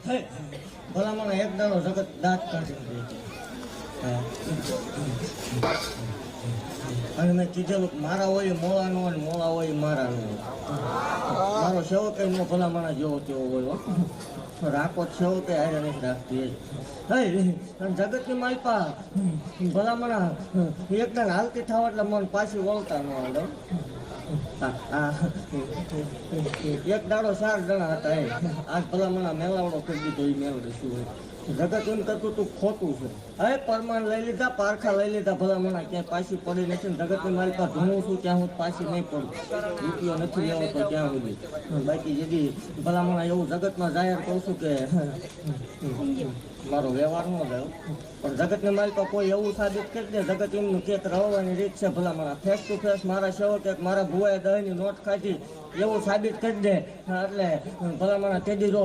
ભલા મને એક દાડો જગત દાંત કાઢી દે અને મેં કીધેલું મારા હોય મોળા નો હોય મોળા હોય મારા નો હોય મારો સેવક નો ભલા મને જેવો તેવો હોય રાખો સેવક હારે નથી રાખતી જગતની માલપા ભલા મને એકદમ હાલતી થાવ એટલે મને પાછી વળતા ન આવે એક દાડો 4 જણા હતા આજ ભલા મને મેલાવડો કરી દીધો એ મેળવે શું હોય જગત એમ કરતું તું ખોટું છે હવે પરમાન લઈ લીધા પારખા લઈ લીધા ભલા મને ક્યાંય પાછી પડી નથી ને જગતની મારી પાસે ભણું છું ત્યાં હું પાછી નહીં પડું રૂપિયો નથી લેવો તો ત્યાં સુધી બાકી જેથી ભલા મને એવું જગતમાં જાહેર કહું છું કે મારો વ્યવહાર ન રહ્યો પણ જગતની મારી પાસે કોઈ એવું સાબિત કરી દે જગત એમનું કેક રવવાની રીત છે ભલા મને ફેસ ટુ ફેસ મારા સેવક એક મારા ભુવાએ 10ની નોટ ખાધી એવું સાબિત કરી દે એટલે ભલા મને તેડી જો